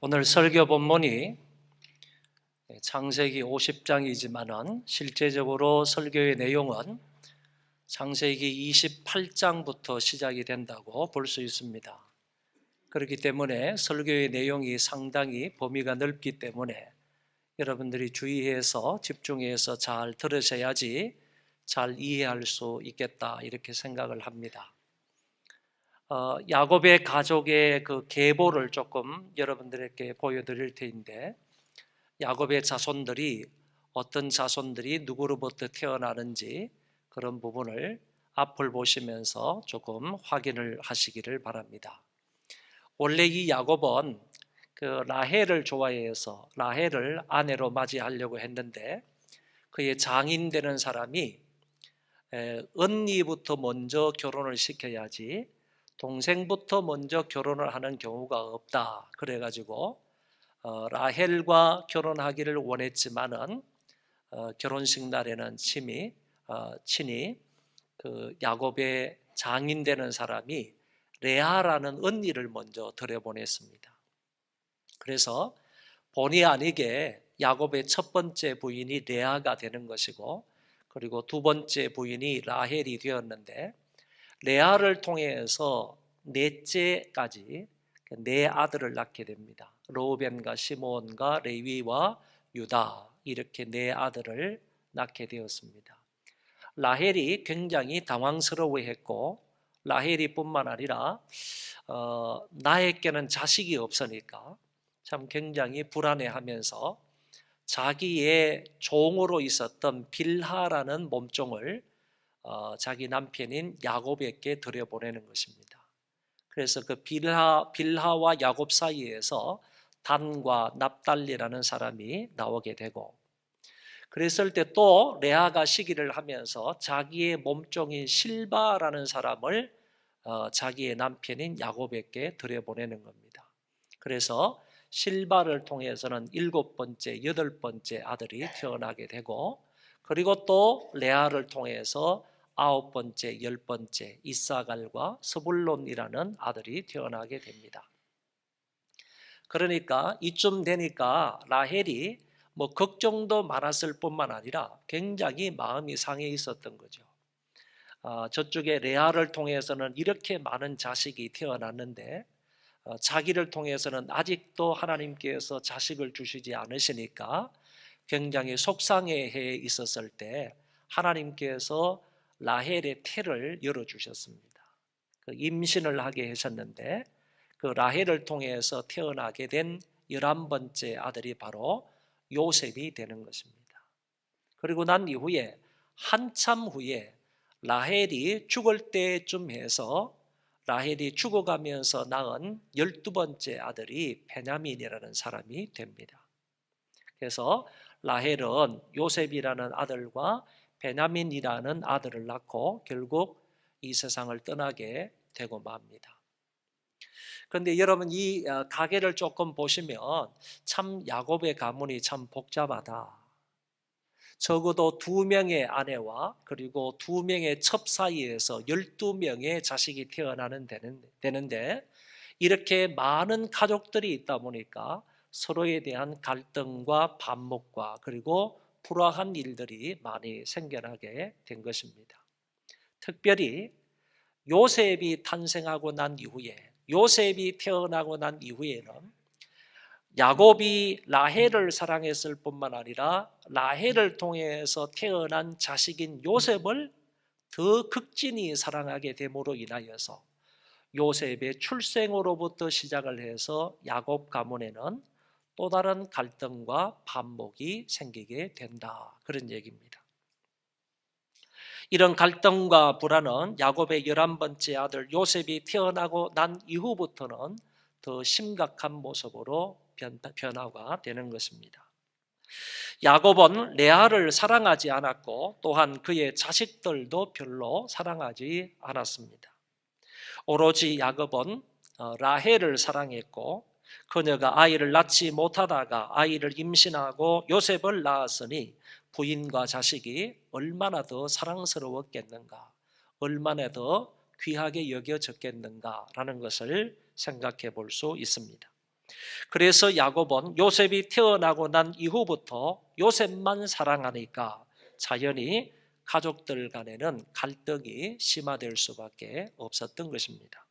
오늘 설교 본문이 창세기 50장이지만은 실제적으로 설교의 내용은 창세기 28장부터 시작이 된다고 볼 수 있습니다. 그렇기 때문에 설교의 내용이 상당히 범위가 넓기 때문에 여러분들이 주의해서 집중해서 잘 들으셔야지 잘 이해할 수 있겠다 이렇게 생각을 합니다. 야곱의 가족의 그 계보를 조금 여러분들에게 보여드릴 텐데, 야곱의 자손들이 어떤 자손들이 누구로부터 태어나는지 그런 부분을 앞을 보시면서 조금 확인을 하시기를 바랍니다. 원래 이 야곱은 그 라헬을 좋아해서 라헬을 아내로 맞이하려고 했는데, 그의 장인 되는 사람이 언니부터 먼저 결혼을 시켜야지 동생부터 먼저 결혼을 하는 경우가 없다. 그래가지고 라헬과 결혼하기를 원했지만은 결혼식 날에는 친히 그 야곱의 장인 되는 사람이 레아라는 언니를 먼저 들여보냈습니다. 그래서 본의 아니게 야곱의 첫 번째 부인이 레아가 되는 것이고, 그리고 두 번째 부인이 라헬이 되었는데, 레아를 통해서 넷째까지 네 아들을 낳게 됩니다. 르우벤과 시므온과 레위와 유다, 이렇게 네 아들을 낳게 되었습니다. 라헬이 굉장히 당황스러워했고, 라헬이 뿐만 아니라 나에게는 자식이 없으니까 참 굉장히 불안해하면서 자기의 종으로 있었던 빌하라는 몸종을 자기 남편인 야곱에게 들여보내는 것입니다. 그래서 그 빌하와 야곱 사이에서 단과 납달리라는 사람이 나오게 되고, 그랬을 때 또 레아가 시기를 하면서 자기의 몸종인 실바라는 사람을 자기의 남편인 야곱에게 들여보내는 겁니다. 그래서 실바를 통해서는 7번째, 8번째 아들이 태어나게 되고, 그리고 또 레아를 통해서 9번째, 10번째 이사갈과 스불론이라는 아들이 태어나게 됩니다. 그러니까 이쯤 되니까 라헬이 뭐 걱정도 많았을 뿐만 아니라 굉장히 마음이 상해 있었던 거죠. 저쪽에 레아를 통해서는 이렇게 많은 자식이 태어났는데 자기를 통해서는 아직도 하나님께서 자식을 주시지 않으시니까 굉장히 속상해 있었을 때 하나님께서 라헬의 태를 열어주셨습니다. 그 임신을 하게 하셨는데, 그 라헬을 통해서 태어나게 된 11번째 아들이 바로 요셉이 되는 것입니다. 그리고 난 이후에 한참 후에 라헬이 죽을 때쯤 해서 라헬이 죽어가면서 낳은 12번째 아들이 베냐민이라는 사람이 됩니다. 그래서 라헬은 요셉이라는 아들과 베냐민이라는 아들을 낳고 결국 이 세상을 떠나게 되고 맙니다. 그런데 여러분 이 가계를 조금 보시면 참 야곱의 가문이 참 복잡하다. 적어도 2명의 아내와 그리고 2명의 첩 사이에서 12명의 자식이 되는데 이렇게 많은 가족들이 있다 보니까 서로에 대한 갈등과 반목과 그리고 불화한 일들이 많이 생겨나게 된 것입니다. 특별히 요셉이 탄생하고 난 이후에, 요셉이 태어나고 난 이후에는 야곱이 라헬을 사랑했을 뿐만 아니라 라헬을 통해서 태어난 자식인 요셉을 더 극진히 사랑하게 됨으로 인하여서 요셉의 출생으로부터 시작을 해서 야곱 가문에는 또 다른 갈등과 반목이 생기게 된다, 그런 얘기입니다. 이런 갈등과 불안은 야곱의 11번째 아들 요셉이 태어나고 난 이후부터는 더 심각한 모습으로 변화가 되는 것입니다. 야곱은 레아를 사랑하지 않았고 또한 그의 자식들도 별로 사랑하지 않았습니다. 오로지 야곱은 라헬을 사랑했고, 그녀가 아이를 낳지 못하다가 아이를 임신하고 요셉을 낳았으니 부인과 자식이 얼마나 더 사랑스러웠겠는가, 얼마나 더 귀하게 여겨졌겠는가라는 것을 생각해 볼 수 있습니다. 그래서 야곱은 요셉이 태어나고 난 이후부터 요셉만 사랑하니까 자연히 가족들 간에는 갈등이 심화될 수밖에 없었던 것입니다.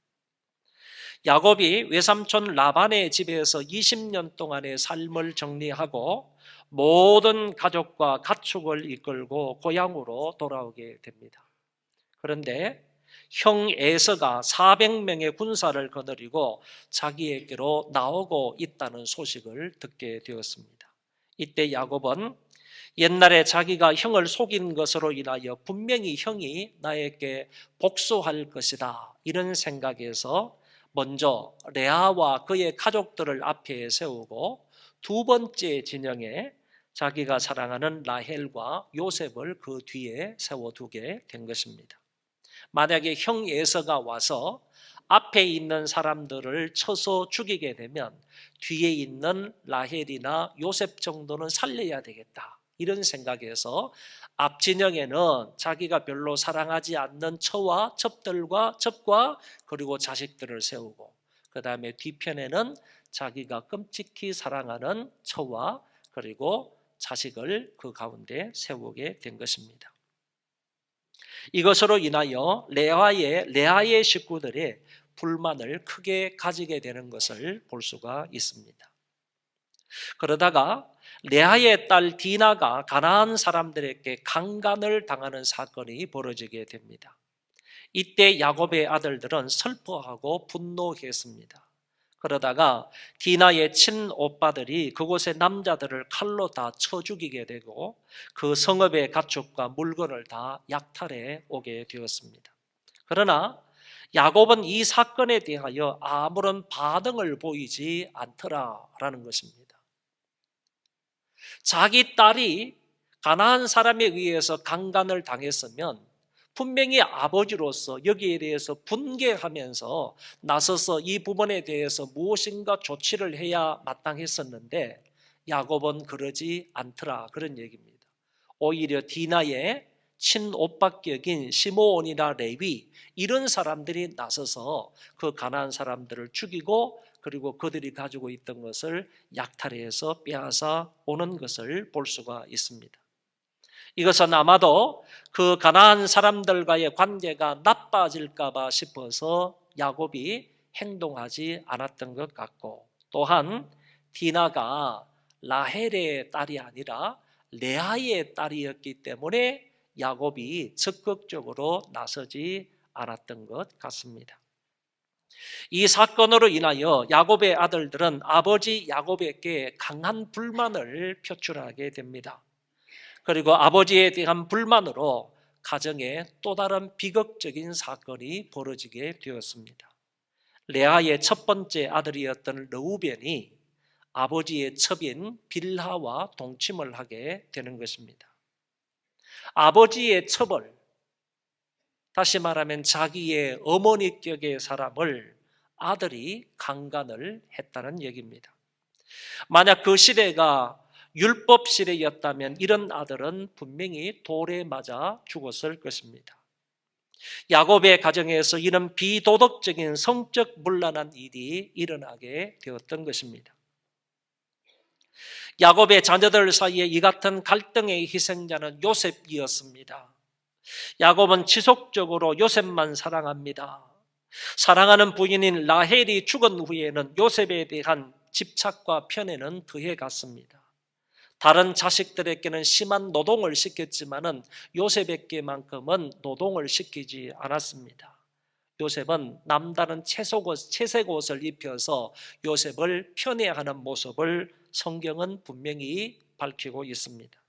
야곱이 외삼촌 라반의 집에서 20년 동안의 삶을 정리하고 모든 가족과 가축을 이끌고 고향으로 돌아오게 됩니다. 그런데 형 에서가 400명의 군사를 거느리고 자기에게로 나오고 있다는 소식을 듣게 되었습니다. 이때 야곱은 옛날에 자기가 형을 속인 것으로 인하여 분명히 형이 나에게 복수할 것이다, 이런 생각에서 먼저 레아와 그의 가족들을 앞에 세우고 두 번째 진영에 자기가 사랑하는 라헬과 요셉을 그 뒤에 세워두게 된 것입니다. 만약에 형 에서가 와서 앞에 있는 사람들을 쳐서 죽이게 되면 뒤에 있는 라헬이나 요셉 정도는 살려야 되겠다, 이런 생각에서 앞 진영에는 자기가 별로 사랑하지 않는 처와 첩과 그리고 자식들을 세우고, 그 다음에 뒤편에는 자기가 끔찍히 사랑하는 처와 그리고 자식을 그 가운데 세우게 된 것입니다. 이것으로 인하여 레아의 식구들이 불만을 크게 가지게 되는 것을 볼 수가 있습니다. 그러다가 레아의 딸 디나가 가나안 사람들에게 강간을 당하는 사건이 벌어지게 됩니다. 이때 야곱의 아들들은 슬퍼하고 분노했습니다. 그러다가 디나의 친오빠들이 그곳의 남자들을 칼로 다 쳐 죽이게 되고 그 성읍의 가축과 물건을 다 약탈해 오게 되었습니다. 그러나 야곱은 이 사건에 대하여 아무런 반응을 보이지 않더라라는 것입니다. 자기 딸이 가나안 사람에 의해서 강간을 당했으면 분명히 아버지로서 여기에 대해서 분개하면서 나서서 이 부분에 대해서 무엇인가 조치를 해야 마땅했었는데 야곱은 그러지 않더라, 그런 얘기입니다. 오히려 디나의 친오빠격인 시므온이나 레위, 이런 사람들이 나서서 그 가나안 사람들을 죽이고 그리고 그들이 가지고 있던 것을 약탈해서 빼앗아 오는 것을 볼 수가 있습니다. 이것은 아마도 그 가나안 사람들과의 관계가 나빠질까 봐 싶어서 야곱이 행동하지 않았던 것 같고, 또한 디나가 라헬의 딸이 아니라 레아의 딸이었기 때문에 야곱이 적극적으로 나서지 않았던 것 같습니다. 이 사건으로 인하여 야곱의 아들들은 아버지 야곱에게 강한 불만을 표출하게 됩니다. 그리고 아버지에 대한 불만으로 가정에 또 다른 비극적인 사건이 벌어지게 되었습니다. 레아의 첫 번째 아들이었던 르우벤이 아버지의 첩인 빌하와 동침을 하게 되는 것입니다. 아버지의 첩을, 다시 말하면 자기의 어머니격의 사람을 아들이 강간을 했다는 얘기입니다. 만약 그 시대가 율법 시대였다면 이런 아들은 분명히 돌에 맞아 죽었을 것입니다. 야곱의 가정에서 이런 비도덕적인 성적 문란한 일이 일어나게 되었던 것입니다. 야곱의 자녀들 사이에 이 같은 갈등의 희생자는 요셉이었습니다. 야곱은 지속적으로 요셉만 사랑합니다. 사랑하는 부인인 라헬이 죽은 후에는 요셉에 대한 집착과 편애는 더해 갔습니다. 다른 자식들에게는 심한 노동을 시켰지만은 요셉에게만큼은 노동을 시키지 않았습니다. 요셉은 남다른 채색 옷을 입혀서 요셉을 편애하는 모습을 성경은 분명히 밝히고 있습니다.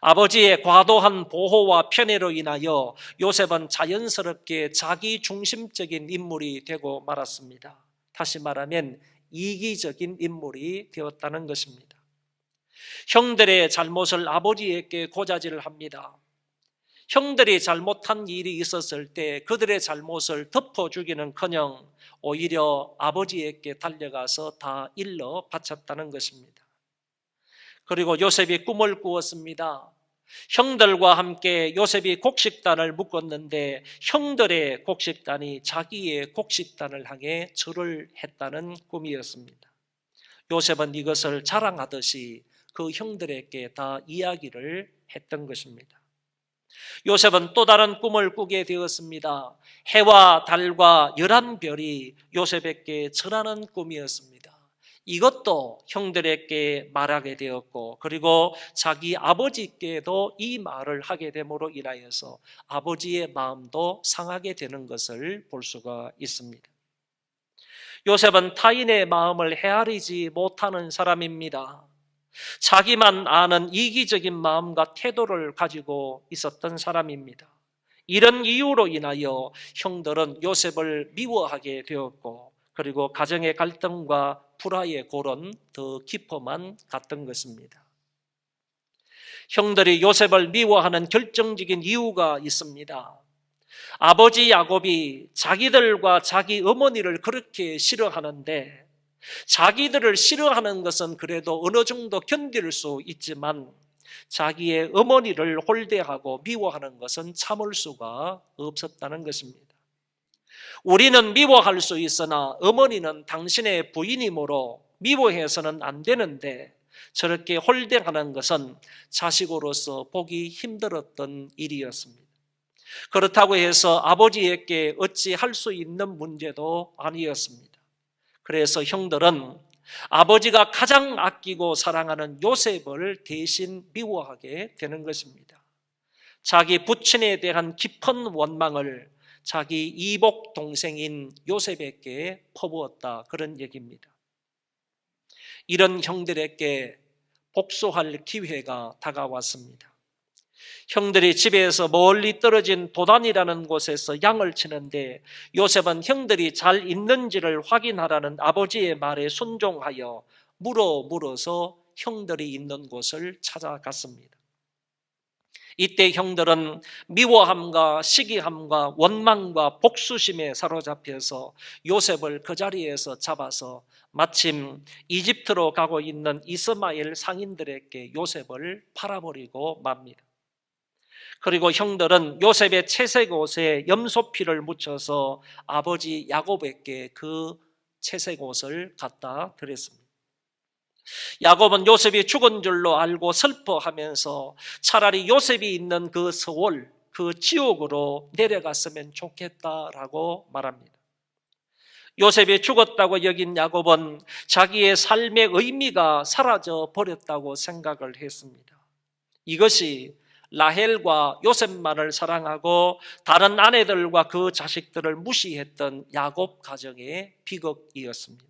아버지의 과도한 보호와 편애로 인하여 요셉은 자연스럽게 자기 중심적인 인물이 되고 말았습니다. 다시 말하면 이기적인 인물이 되었다는 것입니다. 형들의 잘못을 아버지에게 고자질을 합니다. 형들이 잘못한 일이 있었을 때 그들의 잘못을 덮어주기는커녕 오히려 아버지에게 달려가서 다 일러 바쳤다는 것입니다. 그리고 요셉이 꿈을 꾸었습니다. 형들과 함께 요셉이 곡식단을 묶었는데 형들의 곡식단이 자기의 곡식단을 향해 절을 했다는 꿈이었습니다. 요셉은 이것을 자랑하듯이 그 형들에게 다 이야기를 했던 것입니다. 요셉은 또 다른 꿈을 꾸게 되었습니다. 해와 달과 11별이 요셉에게 절하는 꿈이었습니다. 이것도 형들에게 말하게 되었고, 그리고 자기 아버지께도 이 말을 하게 됨으로 인하여서 아버지의 마음도 상하게 되는 것을 볼 수가 있습니다. 요셉은 타인의 마음을 헤아리지 못하는 사람입니다. 자기만 아는 이기적인 마음과 태도를 가지고 있었던 사람입니다. 이런 이유로 인하여 형들은 요셉을 미워하게 되었고, 그리고 가정의 갈등과 불화의 골은 더 깊어만 갔던 것입니다. 형들이 요셉을 미워하는 결정적인 이유가 있습니다. 아버지 야곱이 자기들과 자기 어머니를 그렇게 싫어하는데, 자기들을 싫어하는 것은 그래도 어느 정도 견딜 수 있지만 자기의 어머니를 홀대하고 미워하는 것은 참을 수가 없었다는 것입니다. 우리는 미워할 수 있으나 어머니는 당신의 부인이므로 미워해서는 안 되는데, 저렇게 홀대하는 것은 자식으로서 보기 힘들었던 일이었습니다. 그렇다고 해서 아버지에게 어찌할 수 있는 문제도 아니었습니다. 그래서 형들은 아버지가 가장 아끼고 사랑하는 요셉을 대신 미워하게 되는 것입니다. 자기 부친에 대한 깊은 원망을 자기 이복 동생인 요셉에게 퍼부었다, 그런 얘기입니다. 이런 형들에게 복수할 기회가 다가왔습니다. 형들이 집에서 멀리 떨어진 도단이라는 곳에서 양을 치는데, 요셉은 형들이 잘 있는지를 확인하라는 아버지의 말에 순종하여 물어서 형들이 있는 곳을 찾아갔습니다. 이때 형들은 미워함과 시기함과 원망과 복수심에 사로잡혀서 요셉을 그 자리에서 잡아서 마침 이집트로 가고 있는 이스마엘 상인들에게 요셉을 팔아버리고 맙니다. 그리고 형들은 요셉의 채색 옷에 염소피를 묻혀서 아버지 야곱에게 그 채색 옷을 갖다 드렸습니다. 야곱은 요셉이 죽은 줄로 알고 슬퍼하면서 차라리 요셉이 있는 그 서울, 그 지옥으로 내려갔으면 좋겠다라고 말합니다. 요셉이 죽었다고 여긴 야곱은 자기의 삶의 의미가 사라져 버렸다고 생각을 했습니다. 이것이 라헬과 요셉만을 사랑하고 다른 아내들과 그 자식들을 무시했던 야곱 가정의 비극이었습니다.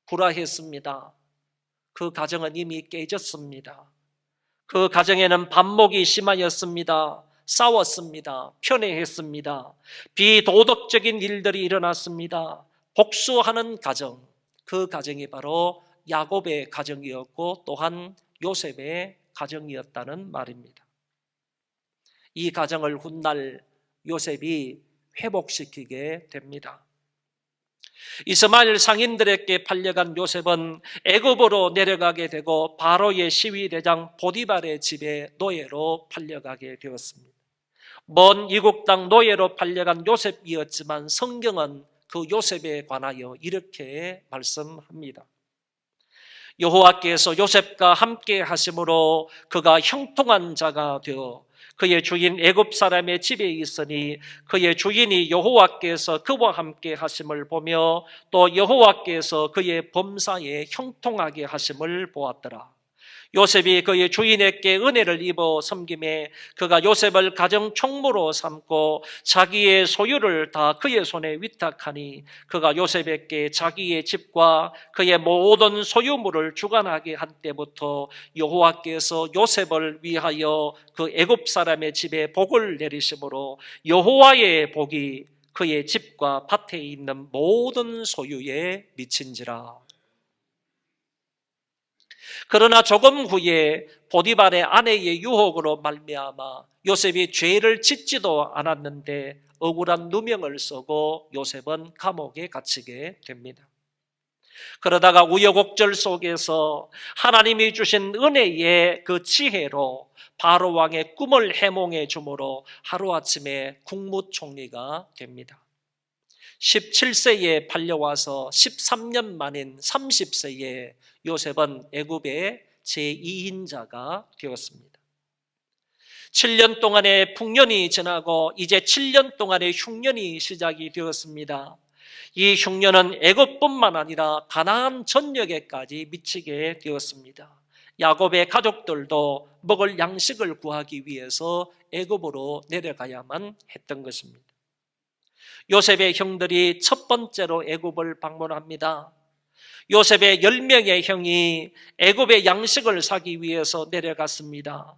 불화했습니다. 그 가정은 이미 깨졌습니다. 그 가정에는 반목이 심하였습니다. 싸웠습니다. 편애했습니다. 비도덕적인 일들이 일어났습니다. 복수하는 가정, 그 가정이 바로 야곱의 가정이었고 또한 요셉의 가정이었다는 말입니다. 이 가정을 훗날 요셉이 회복시키게 됩니다. 이스마엘 상인들에게 팔려간 요셉은 애굽으로 내려가게 되고 바로의 시위대장 보디발의 집에 노예로 팔려가게 되었습니다. 먼 이국 땅 노예로 팔려간 요셉이었지만 성경은 그 요셉에 관하여 이렇게 말씀합니다. 여호와께서 요셉과 함께 하심으로 그가 형통한 자가 되어 그의 주인 애굽 사람의 집에 있으니 그의 주인이 여호와께서 그와 함께 하심을 보며 또 여호와께서 그의 범사에 형통하게 하심을 보았더라. 요셉이 그의 주인에게 은혜를 입어 섬김에 그가 요셉을 가정 총무로 삼고 자기의 소유를 다 그의 손에 위탁하니 그가 요셉에게 자기의 집과 그의 모든 소유물을 주관하게 한 때부터 여호와께서 요셉을 위하여 그 애굽 사람의 집에 복을 내리심으로 여호와의 복이 그의 집과 밭에 있는 모든 소유에 미친지라. 그러나 조금 후에 보디발의 아내의 유혹으로 말미암아 요셉이 죄를 짓지도 않았는데 억울한 누명을 쓰고 요셉은 감옥에 갇히게 됩니다. 그러다가 우여곡절 속에서 하나님이 주신 은혜의 그 지혜로 바로 왕의 꿈을 해몽해 주므로 하루아침에 국무총리가 됩니다. 17세에 팔려와서 13년 만인 30세에 요셉은 애굽의 제2인자가 되었습니다. 7년 동안의 풍년이 지나고 이제 7년 동안의 흉년이 시작이 되었습니다. 이 흉년은 애굽뿐만 아니라 가나안 전역에까지 미치게 되었습니다. 야곱의 가족들도 먹을 양식을 구하기 위해서 애굽으로 내려가야만 했던 것입니다. 요셉의 형들이 첫 번째로 애굽을 방문합니다. 요셉의 10명의 형이 애굽의 양식을 사기 위해서 내려갔습니다.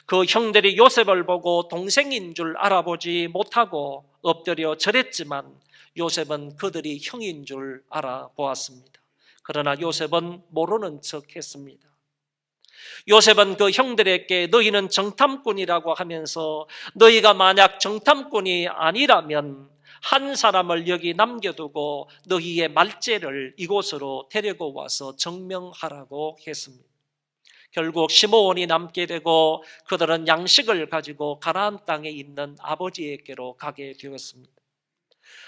그 형들이 요셉을 보고 동생인 줄 알아보지 못하고 엎드려 절했지만 요셉은 그들이 형인 줄 알아보았습니다. 그러나 요셉은 모르는 척 했습니다. 요셉은 그 형들에게 너희는 정탐꾼이라고 하면서 너희가 만약 정탐꾼이 아니라면 한 사람을 여기 남겨두고 너희의 말죄를 이곳으로 데리고 와서 증명하라고 했습니다. 결국 15원이 남게 되고 그들은 양식을 가지고 가나안 땅에 있는 아버지에게로 가게 되었습니다.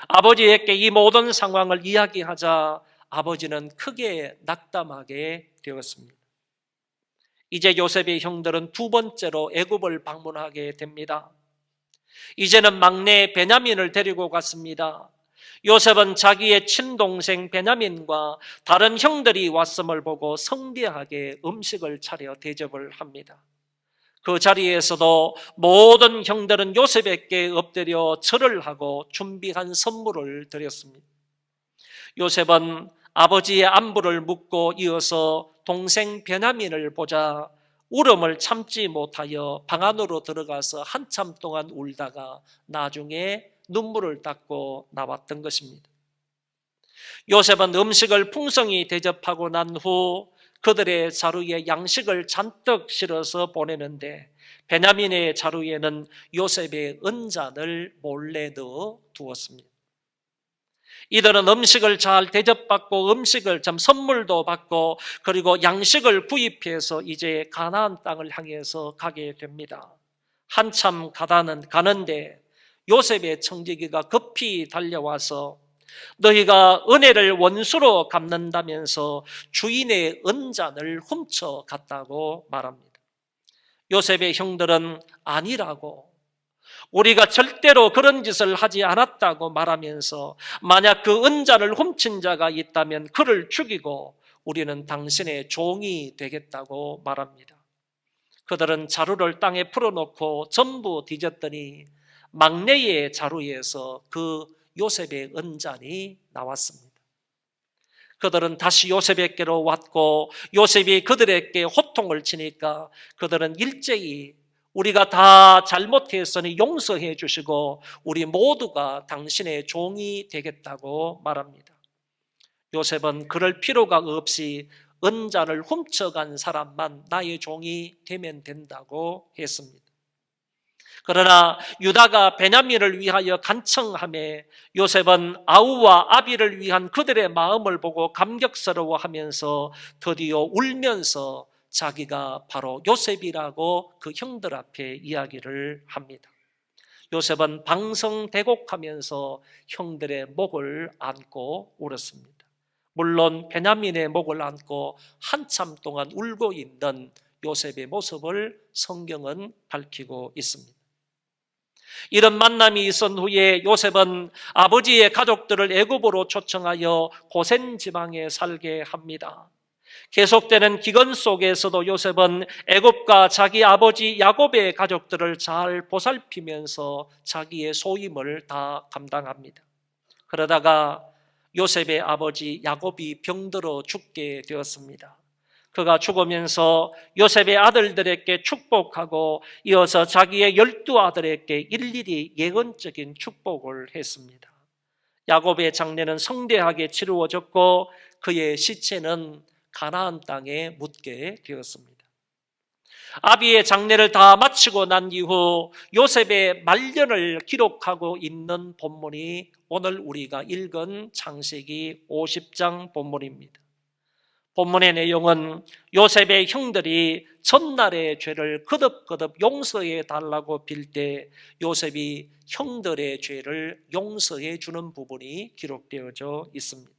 아버지에게 이 모든 상황을 이야기하자 아버지는 크게 낙담하게 되었습니다. 이제 요셉의 형들은 두 번째로 애굽을 방문하게 됩니다. 이제는 막내 베냐민을 데리고 갔습니다. 요셉은 자기의 친동생 베냐민과 다른 형들이 왔음을 보고 성대하게 음식을 차려 대접을 합니다. 그 자리에서도 모든 형들은 요셉에게 엎드려 절을 하고 준비한 선물을 드렸습니다. 요셉은 아버지의 안부를 묻고 이어서 동생 베냐민을 보자 울음을 참지 못하여 방 안으로 들어가서 한참 동안 울다가 나중에 눈물을 닦고 나왔던 것입니다. 요셉은 음식을 풍성히 대접하고 난 후 그들의 자루에 양식을 잔뜩 실어서 보내는데 베냐민의 자루에는 요셉의 은잔을 몰래 넣어 두었습니다. 이들은 음식을 잘 대접받고 선물도 받고 그리고 양식을 구입해서 이제 가나안 땅을 향해서 가게 됩니다. 한참 가는데 요셉의 청지기가 급히 달려와서 너희가 은혜를 원수로 갚는다면서 주인의 은잔을 훔쳐갔다고 말합니다. 요셉의 형들은 아니라고, 우리가 절대로 그런 짓을 하지 않았다고 말하면서 만약 그 은잔을 훔친 자가 있다면 그를 죽이고 우리는 당신의 종이 되겠다고 말합니다. 그들은 자루를 땅에 풀어놓고 전부 뒤졌더니 막내의 자루에서 그 요셉의 은잔이 나왔습니다. 그들은 다시 요셉에게로 왔고 요셉이 그들에게 호통을 치니까 그들은 일제히 우리가 다 잘못했으니 용서해 주시고 우리 모두가 당신의 종이 되겠다고 말합니다. 요셉은 그럴 필요가 없이 은잔을 훔쳐간 사람만 나의 종이 되면 된다고 했습니다. 그러나 유다가 베냐민을 위하여 간청하매 요셉은 아우와 아비를 위한 그들의 마음을 보고 감격스러워하면서 드디어 울면서 자기가 바로 요셉이라고 그 형들 앞에 이야기를 합니다. 요셉은 방성대곡하면서 형들의 목을 안고 울었습니다. 물론 베냐민의 목을 안고 한참 동안 울고 있는 요셉의 모습을 성경은 밝히고 있습니다. 이런 만남이 있은 후에 요셉은 아버지의 가족들을 애굽으로 초청하여 고센 지방에 살게 합니다. 계속되는 기근 속에서도 요셉은 애굽과 자기 아버지 야곱의 가족들을 잘 보살피면서 자기의 소임을 다 감당합니다. 그러다가 요셉의 아버지 야곱이 병들어 죽게 되었습니다. 그가 죽으면서 요셉의 아들들에게 축복하고 이어서 자기의 12아들에게 일일이 예언적인 축복을 했습니다. 야곱의 장례는 성대하게 치루어졌고 그의 시체는 가나안 땅에 묻게 되었습니다. 아비의 장례를 다 마치고 난 이후 요셉의 말년을 기록하고 있는 본문이 오늘 우리가 읽은 창세기 50장 본문입니다. 본문의 내용은 요셉의 형들이 전날의 죄를 거듭거듭 용서해 달라고 빌 때 요셉이 형들의 죄를 용서해 주는 부분이 기록되어져 있습니다.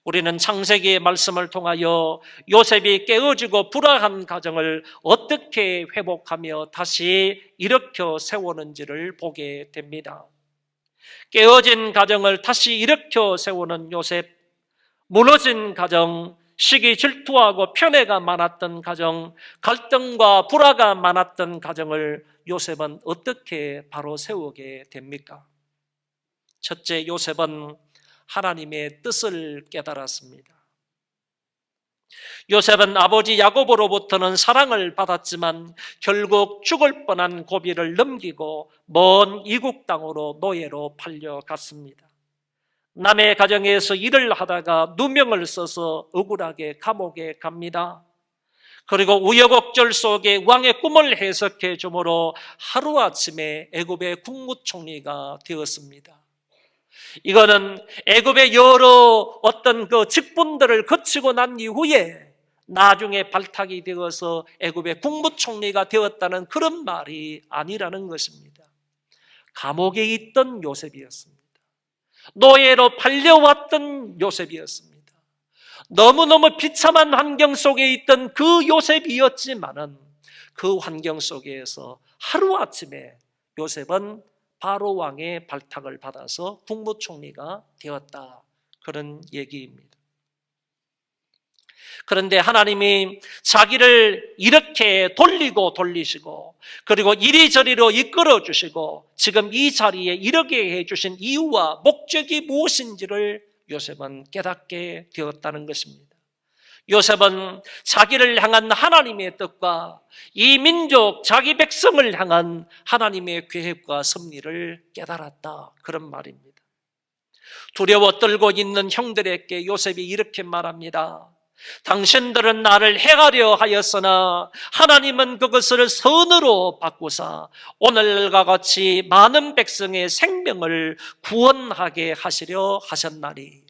우리는 창세기의 말씀을 통하여 요셉이 깨어지고 불화한 가정을 어떻게 회복하며 다시 일으켜 세우는지를 보게 됩니다. 깨어진 가정을 다시 일으켜 세우는 요셉, 무너진 가정, 시기 질투하고 편애가 많았던 가정, 갈등과 불화가 많았던 가정을 요셉은 어떻게 바로 세우게 됩니까? 첫째, 요셉은 하나님의 뜻을 깨달았습니다. 요셉은 아버지 야곱으로부터는 사랑을 받았지만 결국 죽을 뻔한 고비를 넘기고 먼 이국 땅으로 노예로 팔려갔습니다. 남의 가정에서 일을 하다가 누명을 써서 억울하게 감옥에 갑니다. 그리고 우여곡절 속에 왕의 꿈을 해석해 주므로 하루아침에 애굽의 국무총리가 되었습니다. 이거는 애굽의 여러 어떤 그 직분들을 거치고 난 이후에 나중에 발탁이 되어서 애굽의 국무총리가 되었다는 그런 말이 아니라는 것입니다. 감옥에 있던 요셉이었습니다. 노예로 팔려왔던 요셉이었습니다. 너무너무 비참한 환경 속에 있던 그 요셉이었지만은 그 환경 속에서 하루아침에 요셉은 바로 왕의 발탁을 받아서 국무총리가 되었다. 그런 얘기입니다. 그런데 하나님이 자기를 이렇게 돌리고 돌리시고 그리고 이리저리로 이끌어 주시고 지금 이 자리에 이르게 해주신 이유와 목적이 무엇인지를 요셉은 깨닫게 되었다는 것입니다. 요셉은 자기를 향한 하나님의 뜻과 이 민족, 자기 백성을 향한 하나님의 계획과 섭리를 깨달았다. 그런 말입니다. 두려워 떨고 있는 형들에게 요셉이 이렇게 말합니다. 당신들은 나를 해하려 하였으나 하나님은 그것을 선으로 바꾸사 오늘과 같이 많은 백성의 생명을 구원하게 하시려 하셨나니.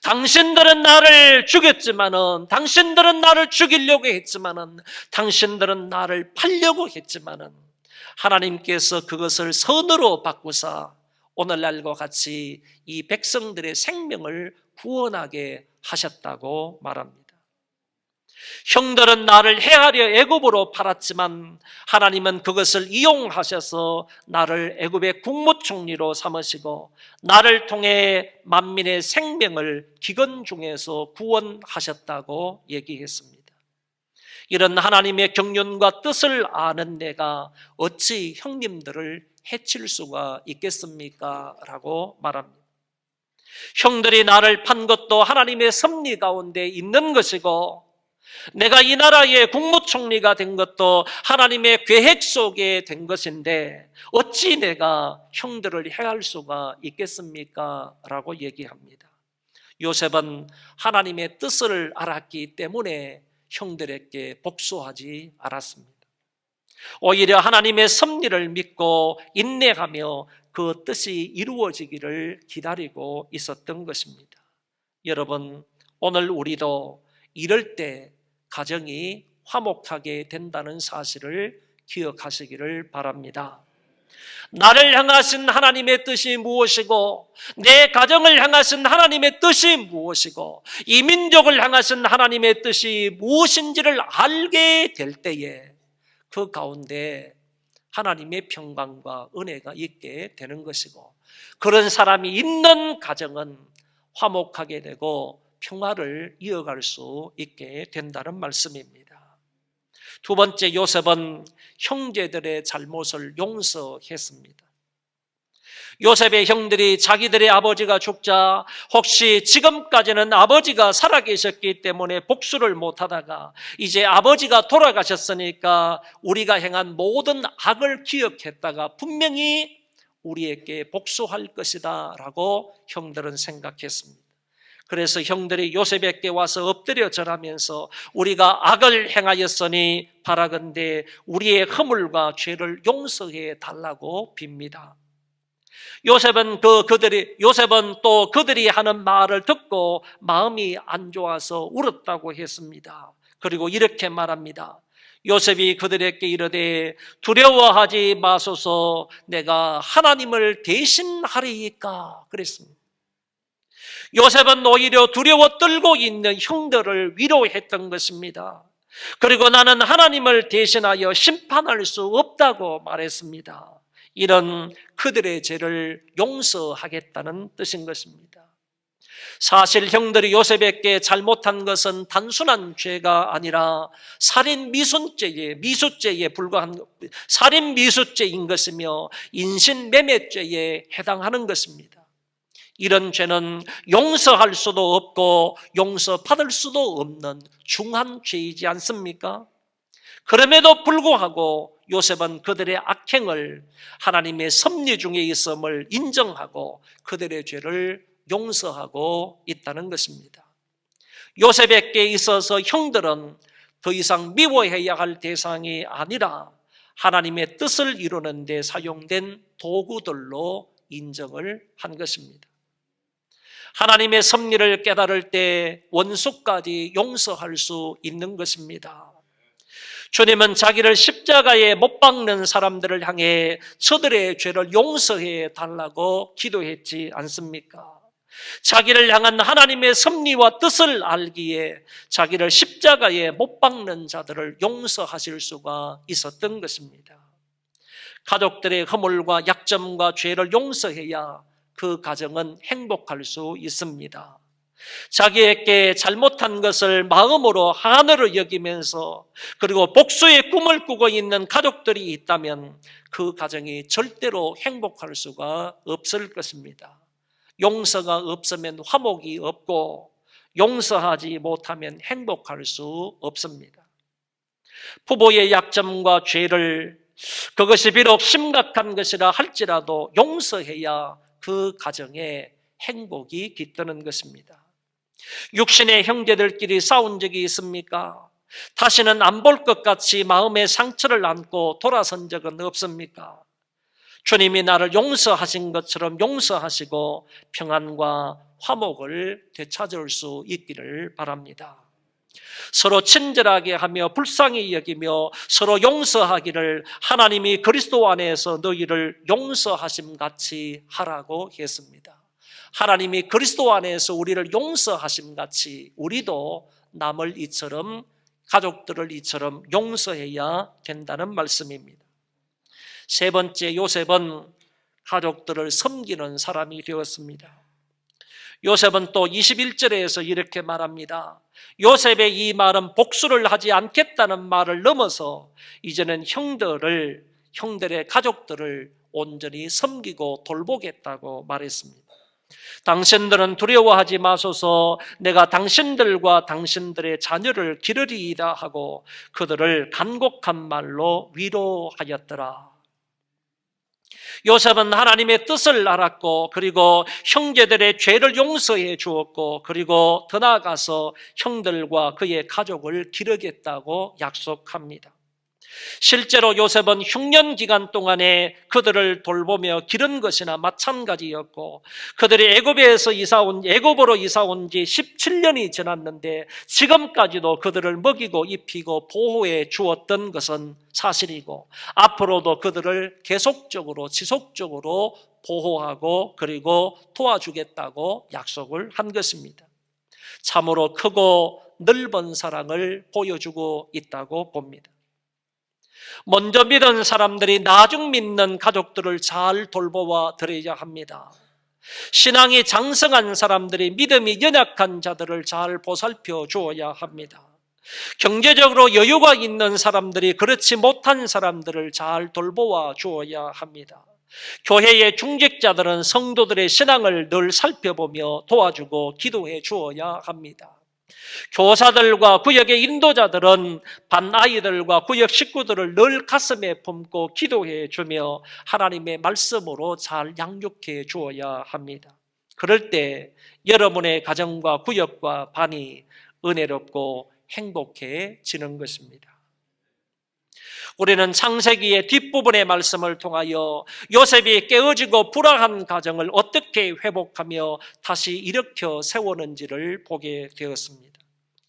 당신들은 나를 죽였지만은, 당신들은 나를 죽이려고 했지만은, 당신들은 나를 팔려고 했지만은 하나님께서 그것을 선으로 바꾸사 오늘날과 같이 이 백성들의 생명을 구원하게 하셨다고 말합니다. 형들은 나를 해하려 애굽으로 팔았지만 하나님은 그것을 이용하셔서 나를 애굽의 국무총리로 삼으시고 나를 통해 만민의 생명을 기근 중에서 구원하셨다고 얘기했습니다. 이런 하나님의 경륜과 뜻을 아는 내가 어찌 형님들을 해칠 수가 있겠습니까? 라고 말합니다. 형들이 나를 판 것도 하나님의 섭리 가운데 있는 것이고 내가 이 나라의 국무총리가 된 것도 하나님의 계획 속에 된 것인데 어찌 내가 형들을 해할 수가 있겠습니까? 라고 얘기합니다. 요셉은 하나님의 뜻을 알았기 때문에 형들에게 복수하지 않았습니다. 오히려 하나님의 섭리를 믿고 인내하며 그 뜻이 이루어지기를 기다리고 있었던 것입니다. 여러분, 오늘 우리도 이럴 때 가정이 화목하게 된다는 사실을 기억하시기를 바랍니다. 나를 향하신 하나님의 뜻이 무엇이고 내 가정을 향하신 하나님의 뜻이 무엇이고 이 민족을 향하신 하나님의 뜻이 무엇인지를 알게 될 때에 그 가운데 하나님의 평강과 은혜가 있게 되는 것이고 그런 사람이 있는 가정은 화목하게 되고 평화를 이어갈 수 있게 된다는 말씀입니다. 두 번째, 요셉은 형제들의 잘못을 용서했습니다. 요셉의 형들이 자기들의 아버지가 죽자 혹시 지금까지는 아버지가 살아계셨기 때문에 복수를 못하다가 이제 아버지가 돌아가셨으니까 우리가 행한 모든 악을 기억했다가 분명히 우리에게 복수할 것이다 라고 형들은 생각했습니다. 그래서 형들이 요셉에게 와서 엎드려 절하면서 우리가 악을 행하였으니 바라건대 우리의 허물과 죄를 용서해 달라고 빕니다. 요셉은 또 그들이 하는 말을 듣고 마음이 안 좋아서 울었다고 했습니다. 그리고 이렇게 말합니다. 요셉이 그들에게 이르되 두려워하지 마소서 내가 하나님을 대신하리이까 그랬습니다. 요셉은 오히려 두려워 떨고 있는 형들을 위로했던 것입니다. 그리고 나는 하나님을 대신하여 심판할 수 없다고 말했습니다. 이런 그들의 죄를 용서하겠다는 뜻인 것입니다. 사실 형들이 요셉에게 잘못한 것은 단순한 죄가 아니라 미수죄에 불과한 살인 미수죄인 것이며 인신매매죄에 해당하는 것입니다. 이런 죄는 용서할 수도 없고 용서받을 수도 없는 중한 죄이지 않습니까? 그럼에도 불구하고 요셉은 그들의 악행을 하나님의 섭리 중에 있음을 인정하고 그들의 죄를 용서하고 있다는 것입니다. 요셉에게 있어서 형들은 더 이상 미워해야 할 대상이 아니라 하나님의 뜻을 이루는 데 사용된 도구들로 인정을 한 것입니다. 하나님의 섭리를 깨달을 때 원수까지 용서할 수 있는 것입니다. 주님은 자기를 십자가에 못 박는 사람들을 향해 저들의 죄를 용서해 달라고 기도했지 않습니까? 자기를 향한 하나님의 섭리와 뜻을 알기에 자기를 십자가에 못 박는 자들을 용서하실 수가 있었던 것입니다. 가족들의 허물과 약점과 죄를 용서해야 그 가정은 행복할 수 있습니다. 자기에게 잘못한 것을 마음으로 하나로 여기면서 그리고 복수의 꿈을 꾸고 있는 가족들이 있다면 그 가정이 절대로 행복할 수가 없을 것입니다. 용서가 없으면 화목이 없고 용서하지 못하면 행복할 수 없습니다. 부부의 약점과 죄를 그것이 비록 심각한 것이라 할지라도 용서해야 그 가정에 행복이 깃드는 것입니다. 육신의 형제들끼리 싸운 적이 있습니까? 다시는 안 볼 것 같이 마음에 상처를 안고 돌아선 적은 없습니까? 주님이 나를 용서하신 것처럼 용서하시고 평안과 화목을 되찾을 수 있기를 바랍니다. 서로 친절하게 하며 불쌍히 여기며 서로 용서하기를 하나님이 그리스도 안에서 너희를 용서하심 같이 하라고 했습니다. 하나님이 그리스도 안에서 우리를 용서하심 같이 우리도 남을 이처럼 가족들을 이처럼 용서해야 된다는 말씀입니다. 세 번째, 요셉은 가족들을 섬기는 사람이 되었습니다. 요셉은 또 21절에서 이렇게 말합니다. 요셉의 이 말은 복수를 하지 않겠다는 말을 넘어서 이제는 형들의 가족들을 온전히 섬기고 돌보겠다고 말했습니다. 당신들은 두려워하지 마소서 내가 당신들과 당신들의 자녀를 기르리이다 하고 그들을 간곡한 말로 위로하였더라. 요셉은 하나님의 뜻을 알았고 그리고 형제들의 죄를 용서해 주었고 그리고 더 나아가서 형들과 그의 가족을 기르겠다고 약속합니다. 실제로 요셉은 흉년 기간 동안에 그들을 돌보며 기른 것이나 마찬가지였고 그들이 애굽으로 이사 온 지 17년이 지났는데 지금까지도 그들을 먹이고 입히고 보호해 주었던 것은 사실이고 앞으로도 그들을 계속적으로 지속적으로 보호하고 그리고 도와주겠다고 약속을 한 것입니다. 참으로 크고 넓은 사랑을 보여주고 있다고 봅니다. 먼저 믿은 사람들이 나중 믿는 가족들을 잘 돌보아 드려야 합니다. 신앙이 장성한 사람들이 믿음이 연약한 자들을 잘 보살펴 주어야 합니다. 경제적으로 여유가 있는 사람들이 그렇지 못한 사람들을 잘 돌보아 주어야 합니다. 교회의 중직자들은 성도들의 신앙을 늘 살펴보며 도와주고 기도해 주어야 합니다. 교사들과 구역의 인도자들은 반 아이들과 구역 식구들을 늘 가슴에 품고 기도해 주며 하나님의 말씀으로 잘 양육해 주어야 합니다. 그럴 때 여러분의 가정과 구역과 반이 은혜롭고 행복해지는 것입니다. 우리는 창세기의 뒷부분의 말씀을 통하여 요셉이 깨어지고 불황한 가정을 어떻게 회복하며 다시 일으켜 세우는지를 보게 되었습니다.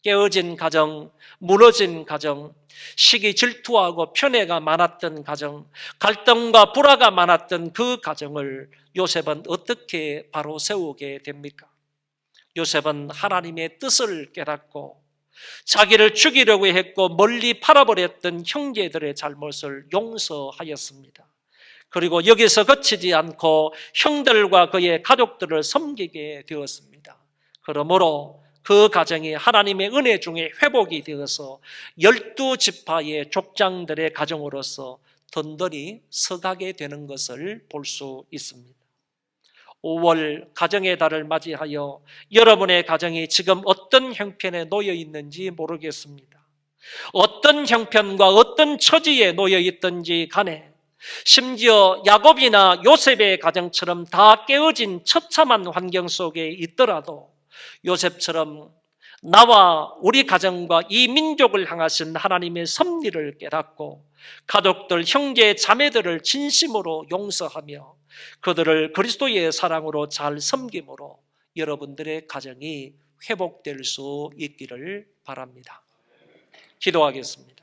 깨어진 가정, 무너진 가정, 시기 질투하고 편애가 많았던 가정, 갈등과 불화가 많았던 그 가정을 요셉은 어떻게 바로 세우게 됩니까? 요셉은 하나님의 뜻을 깨닫고 자기를 죽이려고 했고 멀리 팔아버렸던 형제들의 잘못을 용서하였습니다. 그리고 여기서 그치지 않고 형들과 그의 가족들을 섬기게 되었습니다. 그러므로 그 가정이 하나님의 은혜 중에 회복이 되어서 12지파의 족장들의 가정으로서 든든히 서가게 되는 것을 볼 수 있습니다. 5월 가정의 달을 맞이하여 여러분의 가정이 지금 어떤 형편에 놓여 있는지 모르겠습니다. 어떤 형편과 어떤 처지에 놓여 있든지 간에 심지어 야곱이나 요셉의 가정처럼 다 깨어진 처참한 환경 속에 있더라도 요셉처럼 나와 우리 가정과 이 민족을 향하신 하나님의 섭리를 깨닫고 가족들, 형제, 자매들을 진심으로 용서하며 그들을 그리스도의 사랑으로 잘 섬김으로 여러분들의 가정이 회복될 수 있기를 바랍니다. 기도하겠습니다.